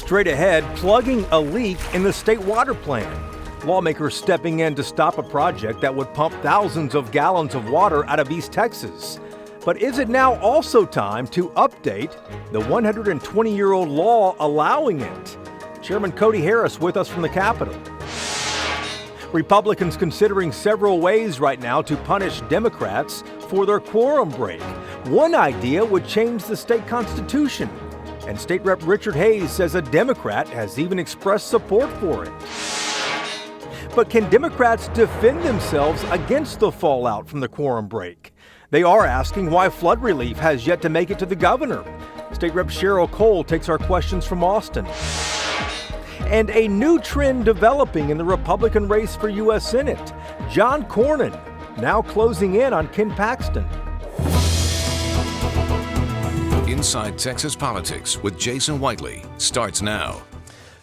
straight ahead, plugging a leak in the state water plant. Lawmakers stepping in to stop a project that would pump thousands of gallons of water out of East Texas. But is it now also time to update the 120-year-old law allowing it? Chairman Cody Harris with us from the Capitol. Republicans considering several ways right now to punish Democrats for their quorum break. One idea would change the state constitution. And State Rep Richard Hayes says a Democrat has even expressed support for it. But can Democrats defend themselves against the fallout from the quorum break? They are asking why flood relief has yet to make it to the governor. State Rep Cheryl Cole takes our questions from Austin. And a new trend developing in the Republican race for U.S. Senate. John Cornyn now closing in on Ken Paxton. Inside Texas Politics with Jason Whiteley starts now.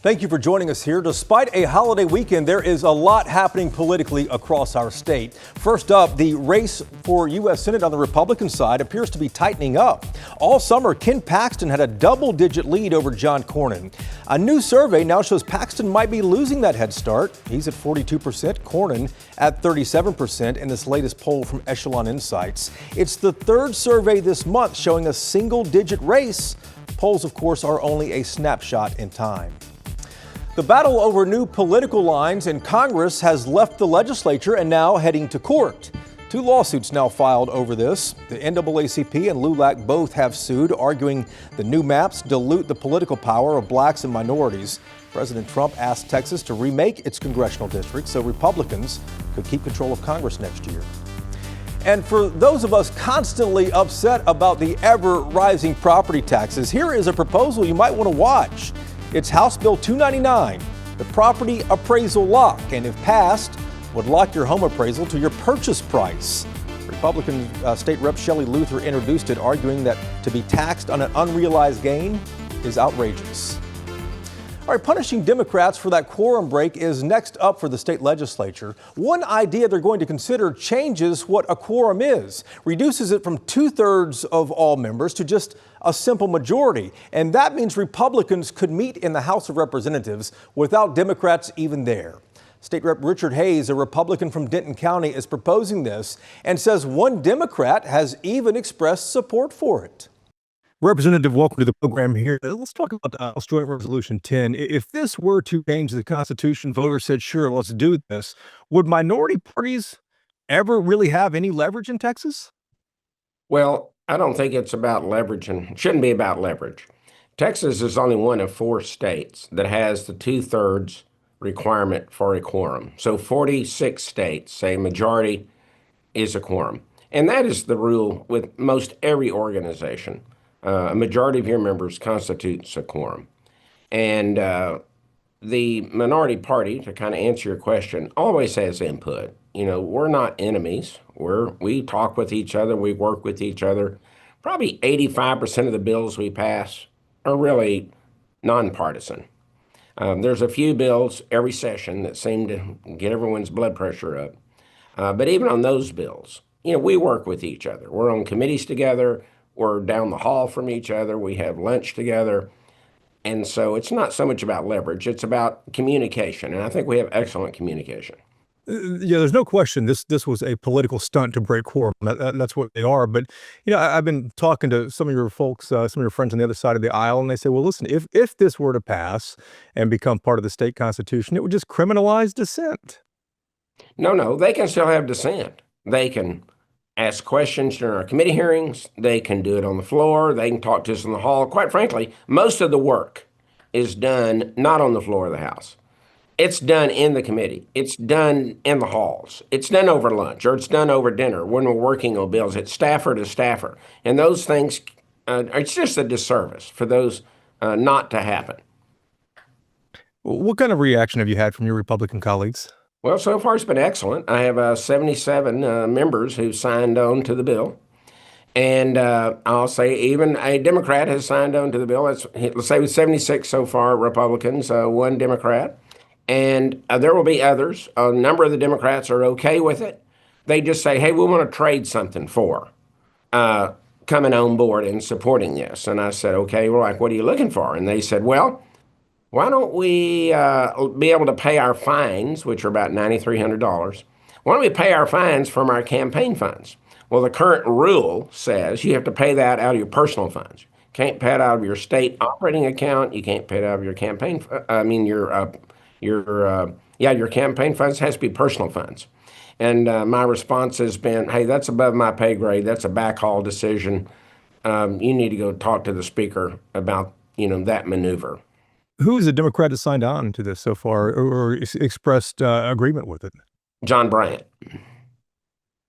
Thank you for joining us here. Despite a holiday weekend, there is a lot happening politically across our state. First up, the race for U.S. Senate on the Republican side appears to be tightening up. All summer, Ken Paxton had a double-digit lead over John Cornyn. A new survey now shows Paxton might be losing that head start. He's at 42%, Cornyn at 37% in this latest poll from Echelon Insights. It's the third survey this month showing a single-digit race. Polls, of course, are only a snapshot in time. The battle over new political lines in Congress has left the legislature and now heading to court. Two lawsuits now filed over this. The NAACP and LULAC both have sued, arguing the new maps dilute the political power of blacks and minorities. President Trump asked Texas to remake its congressional district so Republicans could keep control of Congress next year. And for those of us constantly upset about the ever-rising property taxes, here is a proposal you might want to watch. It's House Bill 299, the property appraisal lock, and if passed, would lock your home appraisal to your purchase price. Republican State Rep Shelley Luther introduced it, arguing that to be taxed on an unrealized gain is outrageous. All right, punishing Democrats for that quorum break is next up for the state legislature. One idea they're going to consider changes what a quorum is, reduces it from 2/3 of all members to just a simple majority. And that means Republicans could meet in the House of Representatives without Democrats even there. State Rep Richard Hayes, a Republican from Denton County, is proposing this and says one Democrat has even expressed support for it. Representative, welcome to the program here. Let's talk about House Joint Resolution 10. If this were to change the Constitution, voters said, sure, let's do this. Would minority parties ever really have any leverage in Texas? Well, I don't think it's about leverage, and it shouldn't be about leverage. Texas is only one of 4 states that has the 2/3 requirement for a quorum. So 46 states say majority is a quorum. And that is the rule with most every organization. A majority of your members constitutes a quorum. And the minority party, to kind of answer your question, always has input. You know, we're not enemies. We talk with each other. We work with each other. Probably 85% of the bills we pass are really nonpartisan. There's a few bills every session that seem to get everyone's blood pressure up. But even on those bills, you know, we work with each other. We're on committees together. We're down the hall from each other. We have lunch together. And so it's not so much about leverage. It's about communication. And I think we have excellent communication. Yeah, there's no question this was a political stunt to break quorum. That's what they are. But, you know, I've been talking to some of your folks, some of your friends on the other side of the aisle, and they say, well, listen, if this were to pass and become part of the state constitution, it would just criminalize dissent. No, they can still have dissent. They can ask questions during our committee hearings. They can do it on the floor. They can talk to us in the hall. Quite frankly, most of the work is done not on the floor of the House. It's done in the committee. It's done in the halls. It's done over lunch, or it's done over dinner when we're working on bills. It's staffer to staffer. And those things, it's just a disservice for those not to happen. What kind of reaction have you had from your Republican colleagues? Well, so far it's been excellent. I have 77 members who signed on to the bill. And I'll say even a Democrat has signed on to the bill. Let's say with 76 so far Republicans, 1 Democrat. And there will be others. A number of the Democrats are okay with it. They just say, hey, we want to trade something for coming on board and supporting this. And I said, okay, well, like, what are you looking for? And they said, well, why don't we be able to pay our fines, which are about $9,300? Why don't we pay our fines from our campaign funds? Well, the current rule says you have to pay that out of your personal funds. Can't pay it out of your state operating account. You can't pay it out of your campaign. I mean, your campaign funds has to be personal funds. And my response has been, hey, that's above my pay grade. That's a backhaul decision. You need to go talk to the speaker about, that maneuver. Who is the Democrat that signed on to this so far or expressed agreement with it? John Bryant.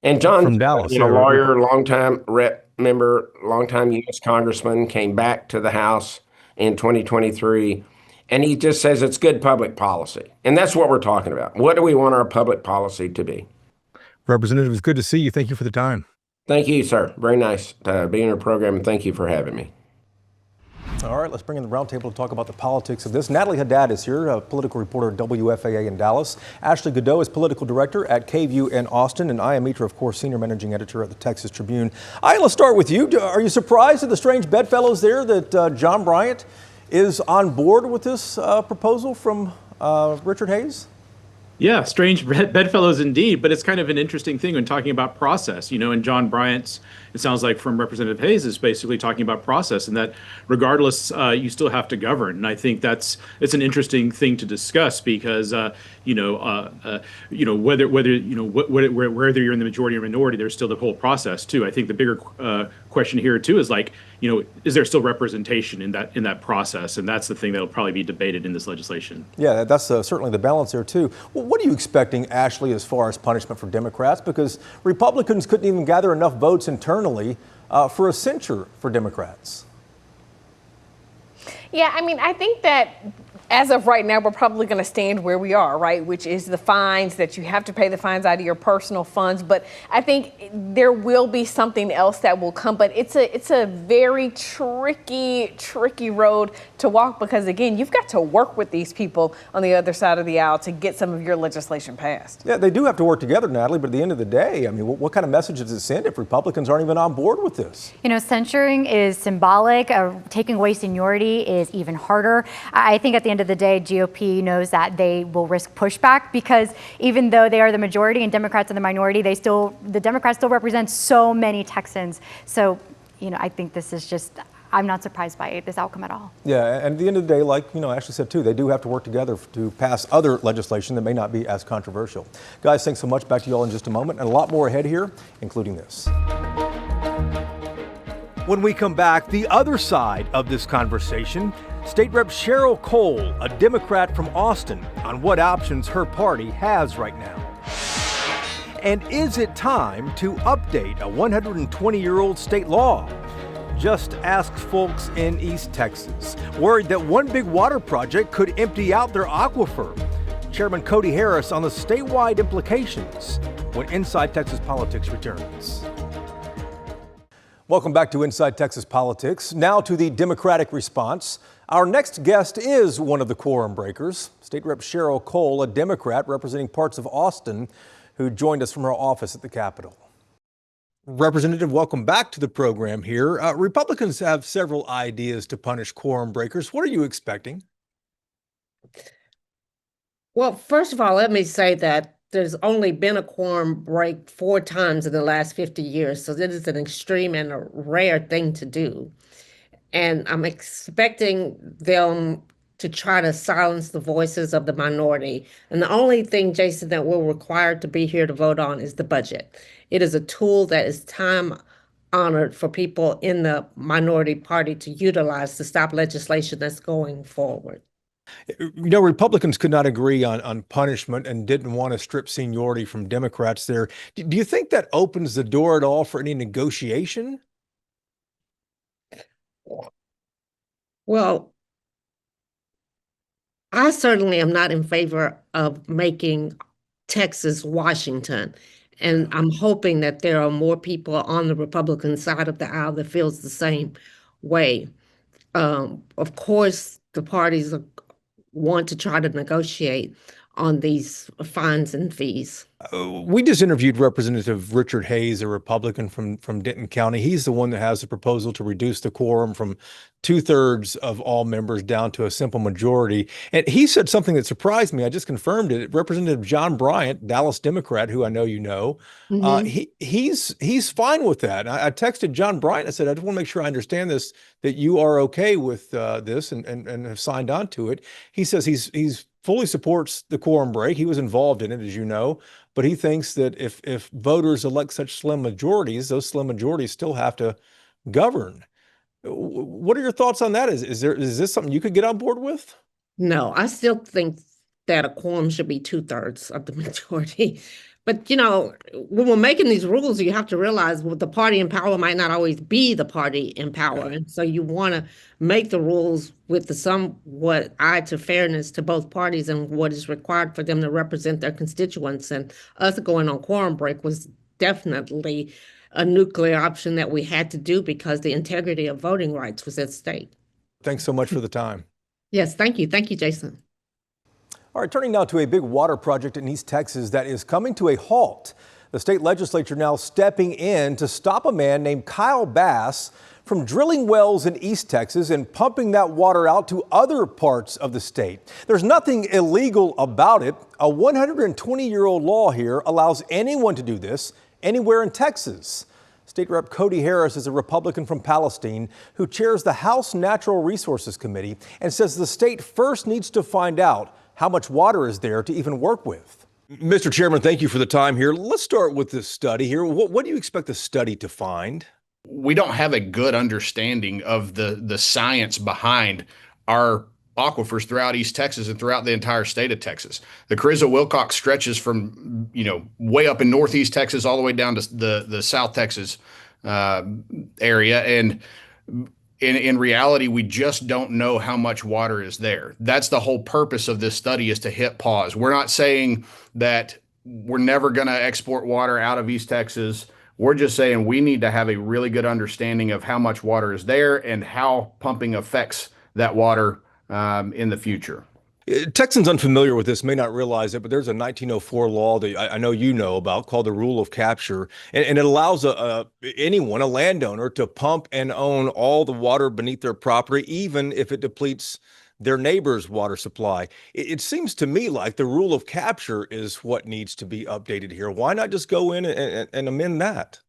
And John's, From Dallas, yeah, lawyer, longtime rep member, longtime U.S. congressman, came back to the House in 2023, and he just says it's good public policy. And that's what we're talking about. What do we want our public policy to be? Representative, it's good to see you. Thank you for the time. Thank you, sir. Very nice to be in your program, and thank you for having me. All right, let's bring in the roundtable to talk about the politics of this. Natalie Haddad is here, a political reporter at WFAA in Dallas. Ashley Godot is political director at KVUE in Austin, and I am Mitra, of course, senior managing editor at the Texas Tribune. Let's start with you. Are you surprised at the strange bedfellows there that John Bryant is on board with this proposal from Richard Hayes? Yeah, strange bedfellows indeed, but it's kind of an interesting thing when talking about process, and John Bryant's, it sounds like from Representative Hayes is basically talking about process and that regardless, you still have to govern. And I think it's an interesting thing to discuss because, whether you're in the majority or minority, there's still the whole process too. I think the bigger question here too is is there still representation in that process? And that's the thing that'll probably be debated in this legislation. Yeah, that's certainly the balance there too. Well, what are you expecting, Ashley, as far as punishment for Democrats? Because Republicans couldn't even gather enough votes internally for a censure for Democrats. Yeah, I think that as of right now, we're probably going to stand where we are, right? Which is the fines, that you have to pay the fines out of your personal funds. But I think there will be something else that will come. But it's a very tricky road to walk because, again, you've got to work with these people on the other side of the aisle to get some of your legislation passed. Yeah, they do have to work together, Natalie. But at the end of the day, what kind of message does it send if Republicans aren't even on board with this? Censuring is symbolic. Taking away seniority is even harder. I think at the end of the day, GOP knows that they will risk pushback because even though they are the majority and Democrats are the minority, the Democrats still represent so many Texans. So, I think this is just, I'm not surprised by this outcome at all. Yeah, and at the end of the day, like Ashley said too, they do have to work together to pass other legislation that may not be as controversial. Guys, thanks so much. Back to you all in just a moment, and a lot more ahead here, including this. When we come back, the other side of this conversation, State Rep Cheryl Cole, a Democrat from Austin, on what options her party has right now. And is it time to update a 120-year-old state law? Just ask folks in East Texas, worried that one big water project could empty out their aquifer. Chairman Cody Harris on the statewide implications when Inside Texas Politics returns. Welcome back to Inside Texas Politics. Now to the Democratic response. Our next guest is one of the quorum breakers, State Rep Cheryl Cole, a Democrat representing parts of Austin, who joined us from her office at the Capitol. Representative, welcome back to the program here. Republicans have several ideas to punish quorum breakers. What are you expecting? Well, first of all, let me say that there's only been a quorum break 4 times in the last 50 years. So this is an extreme and a rare thing to do. And I'm expecting them to try to silence the voices of the minority. And the only thing, Jason, that we're required to be here to vote on is the budget. It is a tool that is time honored for people in the minority party to utilize to stop legislation that's going forward. Republicans could not agree on punishment and didn't want to strip seniority from Democrats there. Do you think that opens the door at all for any negotiation? Well, I certainly am not in favor of making Texas Washington. And I'm hoping that there are more people on the Republican side of the aisle that feels the same way. Of course, the parties want to try to negotiate. on these fines and fees. We just interviewed Representative Richard Hayes, a Republican from Denton County. He's the one that has a proposal to reduce the quorum from 2/3 of all members down to a simple majority. And he said something that surprised me. I just confirmed it. Representative John Bryant, Dallas Democrat, who I know you know, he's fine with that. I texted John Bryant. I said, I just want to make sure I understand this, that you are okay with this and have signed on to it. He says he's fully supports the quorum break. He was involved in it, as you know, but he thinks that if voters elect such slim majorities, those slim majorities still have to govern. What are your thoughts on that? Is this something you could get on board with? No, I still think that a quorum should be 2/3 of the majority. But when we're making these rules, you have to realize the party in power might not always be the party in power. And so you want to make the rules with the somewhat eye to fairness to both parties and what is required for them to represent their constituents. And us going on quorum break was definitely a nuclear option that we had to do because the integrity of voting rights was at stake. Thanks so much for the time. Yes, thank you. Thank you, Jason. All right, turning now to a big water project in East Texas that is coming to a halt. The state legislature now stepping in to stop a man named Kyle Bass from drilling wells in East Texas and pumping that water out to other parts of the state. There's nothing illegal about it. A 120-year-old law here allows anyone to do this anywhere in Texas. State Rep Cody Harris is a Republican from Palestine who chairs the House Natural Resources Committee and says the state first needs to find out how much water is there to even work with. Mr. Chairman, thank you for the time here. Let's start with this study here. What do you expect the study to find? We don't have a good understanding of the science behind our aquifers throughout East Texas and throughout the entire state of Texas. The Carrizo-Wilcox stretches from, way up in Northeast Texas all the way down to the South Texas area. And in reality, we just don't know how much water is there. That's the whole purpose of this study, is to hit pause. We're not saying that we're never going to export water out of East Texas. We're just saying we need to have a really good understanding of how much water is there and how pumping affects that water in the future. Texans unfamiliar with this may not realize it, but there's a 1904 law that I know you know about called the rule of capture, and it allows anyone, a landowner, to pump and own all the water beneath their property, even if it depletes their neighbor's water supply. It seems to me like the rule of capture is what needs to be updated here. Why not just go in and amend that?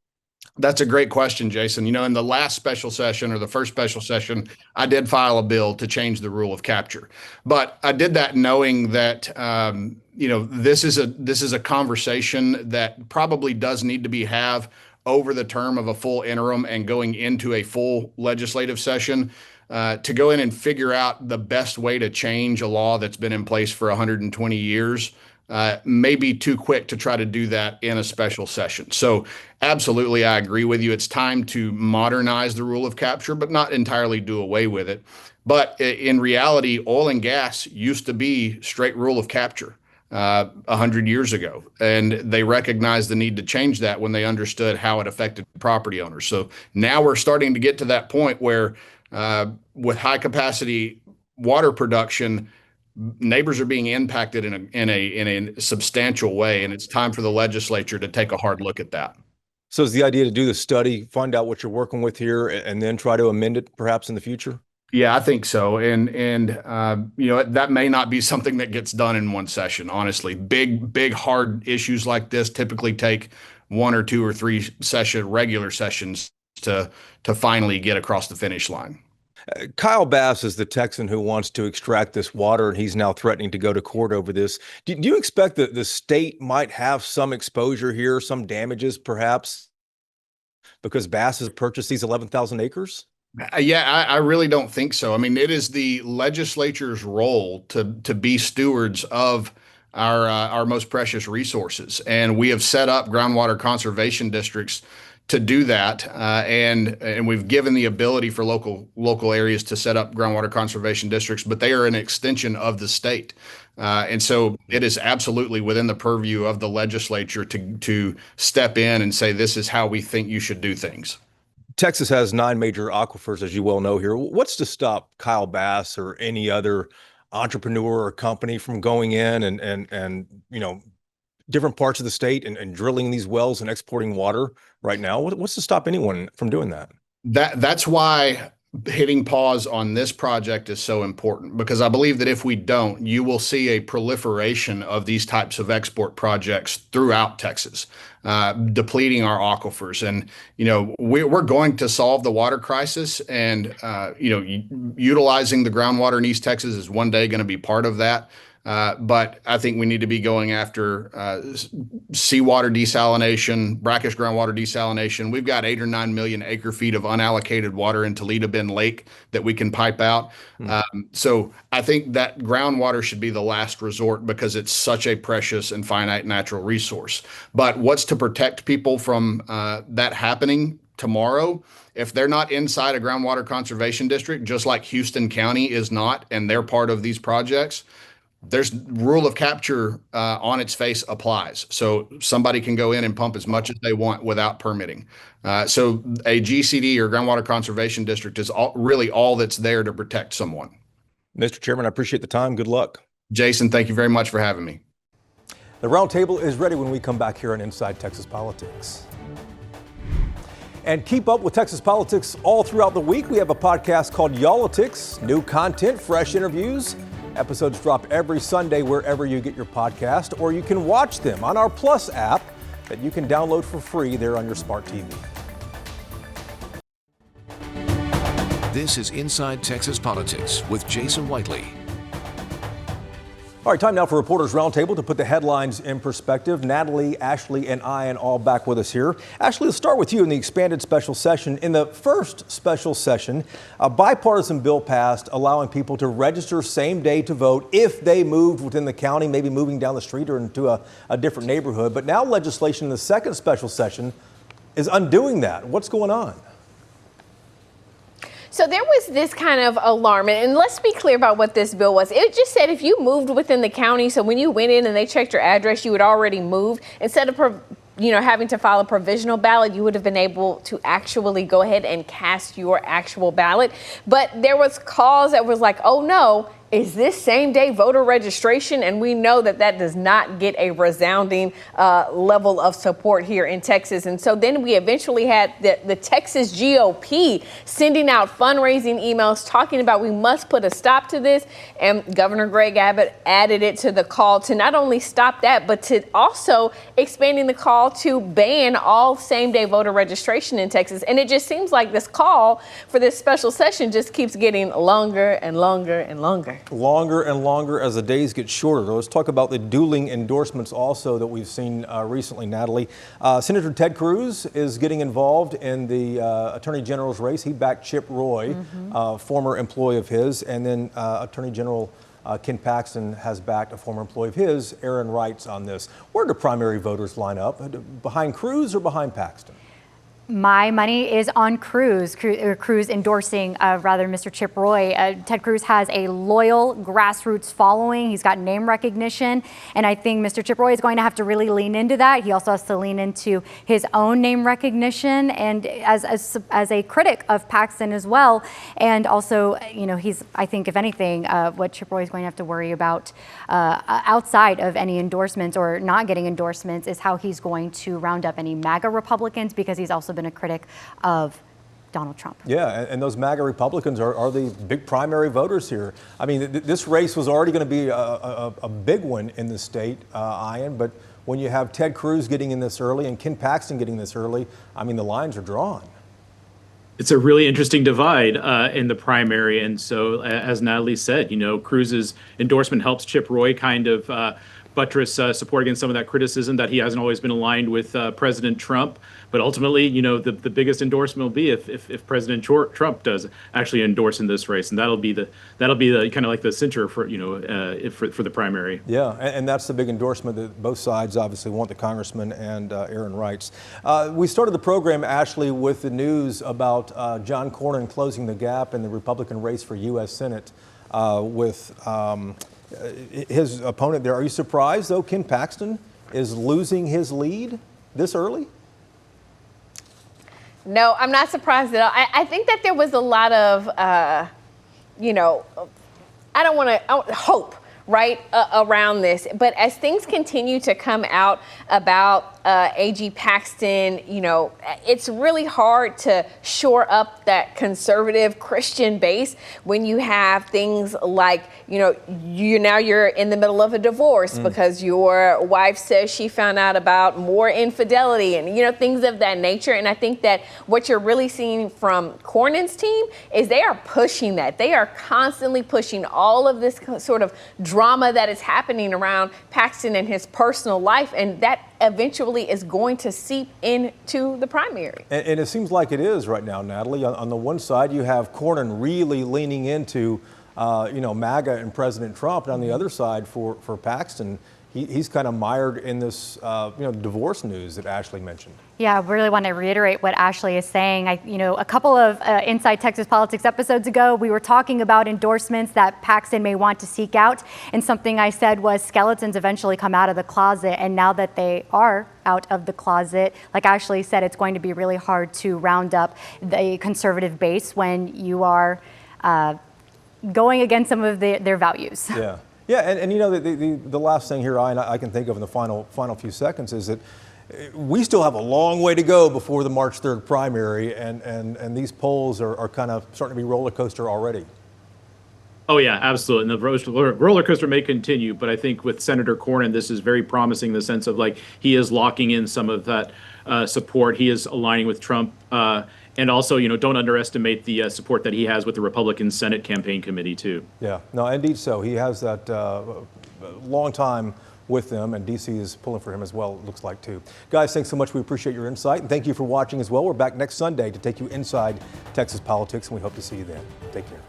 That's a great question, Jason. In the last special session, or the first special session, I did file a bill to change the rule of capture. But I did that knowing that this is a conversation that probably does need to be have over the term of a full interim and going into a full legislative session to go in and figure out the best way to change a law that's been in place for 120 years. May be too quick to try to do that in a special session. So absolutely, I agree with you. It's time to modernize the rule of capture, but not entirely do away with it. But in reality, oil and gas used to be straight rule of capture 100 years ago. And they recognized the need to change that when they understood how it affected property owners. So now we're starting to get to that point where with high capacity water production, neighbors are being impacted in a substantial way, and it's time for the legislature to take a hard look at that. So is the idea to do the study, find out what you're working with here, and then try to amend it perhaps in the future? Yeah, I think so. And that may not be something that gets done in one session, honestly. Big, hard issues like this typically take 1 or 2 or 3 regular sessions to finally get across the finish line. Kyle Bass is the Texan who wants to extract this water, and he's now threatening to go to court over this. Do you expect that the state might have some exposure here, some damages perhaps, because Bass has purchased these 11,000 acres? Yeah, I really don't think so. I mean, it is the legislature's role to be stewards of our most precious resources, and we have set up groundwater conservation districts to do that, and we've given the ability for local areas to set up groundwater conservation districts, but they are an extension of the state, and so it is absolutely within the purview of the legislature to step in and say, this is how we think you should do things. Texas has 9 major aquifers, as you well know here. What's to stop Kyle Bass or any other entrepreneur or company from going in and different parts of the state and drilling these wells and exporting water right now? What's to stop anyone from doing that? That's why hitting pause on this project is so important, because I believe that if we don't, you will see a proliferation of these types of export projects throughout Texas, depleting our aquifers. And, we're going to solve the water crisis, and, utilizing the groundwater in East Texas is one day going to be part of that. But I think we need to be going after seawater desalination, brackish groundwater desalination. We've got 8 or 9 million acre feet of unallocated water in Toledo Bend Lake that we can pipe out. So I think that groundwater should be the last resort, because it's such a precious and finite natural resource. But what's to protect people from that happening tomorrow? If they're not inside a groundwater conservation district, just like Houston County is not, and they're part of these projects, there's rule of capture on its face applies. So somebody can go in and pump as much as they want without permitting. So a GCD or groundwater conservation district is really all that's there to protect someone. Mr. Chairman, I appreciate the time. Good luck. Jason, thank you very much for having me. The Roundtable is ready when we come back here on Inside Texas Politics. And keep up with Texas politics all throughout the week. We have a podcast called Y'all-itics. New content, fresh interviews. Episodes drop every Sunday wherever you get your podcast, or you can watch them on our Plus app that you can download for free there on your smart TV. This is Inside Texas Politics with Jason Whiteley. All right, time now for Reporters Roundtable to put the headlines in perspective. Natalie, Ashley, and Ian all back with us here. Ashley, let's start with you in the expanded special session. In the first special session, a bipartisan bill passed allowing people to register same day to vote if they moved within the county, maybe moving down the street or into a different neighborhood. But now legislation in the second special session is undoing that. What's going on? So there was this kind of alarm, and let's be clear about what this bill was. It just said if you moved within the county, so when you went in and they checked your address, you had already moved. Instead of having to file a provisional ballot, you would have been able to actually go ahead and cast your actual ballot. But there was calls that was like, oh no, is this same day voter registration? And we know that that does not get a resounding level of support here in Texas. And so then we eventually had the Texas GOP sending out fundraising emails talking about we must put a stop to this. And Governor Greg Abbott added it to the call to not only stop that, but to also expanding the call to ban all same day voter registration in Texas. And it just seems like this call for this special session just keeps getting longer and longer and longer. Longer and longer as the days get shorter. Let's talk about the dueling endorsements also that we've seen recently, Natalie. Senator Ted Cruz is getting involved in the Attorney General's race. He backed Chip Roy, former employee of his, and then Attorney General Ken Paxton has backed a former employee of his, Aaron Wrights, on this. Where do primary voters line up? Behind Cruz or behind Paxton? My money is on Cruz endorsing, Mr. Chip Roy. Ted Cruz has a loyal grassroots following. He's got name recognition. And I think Mr. Chip Roy is going to have to really lean into that. He also has to lean into his own name recognition and as a critic of Paxton as well. And also, he's, I think, if anything, what Chip Roy is going to have to worry about outside of any endorsements or not getting endorsements is how he's going to round up any MAGA Republicans, because he's also been a critic of Donald Trump. Yeah, and those MAGA Republicans are the big primary voters here. I mean, this race was already going to be a big one in the state, Ian, but when you have Ted Cruz getting in this early and Ken Paxton getting this early, I mean, the lines are drawn. It's a really interesting divide in the primary. And so, as Natalie said, Cruz's endorsement helps Chip Roy kind of buttress support against some of that criticism that he hasn't always been aligned with President Trump. But ultimately, the biggest endorsement will be if President Trump does actually endorse in this race, and that'll be the kind of like the center for for the primary. Yeah, and that's the big endorsement that both sides obviously want, the congressman and Aaron Wrights. We started the program, Ashley, with the news about John Cornyn closing the gap in the Republican race for U.S. Senate with his opponent there. Are you surprised, though, Ken Paxton is losing his lead this early? No, I'm not surprised at all. I think that there was a lot of, I don't want to hope, right, around this. But as things continue to come out about AG Paxton, you know, it's really hard to shore up that conservative Christian base when you have things like, you know, you're in the middle of a divorce because your wife says she found out about more infidelity and, you know, things of that nature. And I think that what you're really seeing from Cornyn's team is they are pushing that. They are constantly pushing all of this sort of drama that is happening around Paxton and his personal life, and that eventually is going to seep into the primary. And it seems like it is right now, Natalie. On the one side, you have Cornyn really leaning into, you know, MAGA and President Trump, and on the other side, for Paxton, he's kind of mired in this, you know, divorce news that Ashley mentioned. Yeah, I really want to reiterate what Ashley is saying. You know, a couple of Inside Texas Politics episodes ago, we were talking about endorsements that Paxton may want to seek out. And something I said was skeletons eventually come out of the closet. And now that they are out of the closet, like Ashley said, it's going to be really hard to round up the conservative base when you are going against some of their values. Yeah. Yeah, and you know, the last thing here I can think of in the final few seconds is that we still have a long way to go before the March 3rd primary, and these polls are kind of starting to be roller coaster already. Oh, yeah, absolutely. And the roller coaster may continue, but I think with Senator Cornyn, this is very promising in the sense of, like, he is locking in some of that support. He is aligning with Trump. And also, you know, don't underestimate the support that he has with the Republican Senate campaign committee, too. Yeah, no, indeed so. He has that long time with them, and DC is pulling for him as well, it looks like, too. Guys, thanks so much. We appreciate your insight, and thank you for watching as well. We're back next Sunday to take you inside Texas politics, and we hope to see you then. Take care.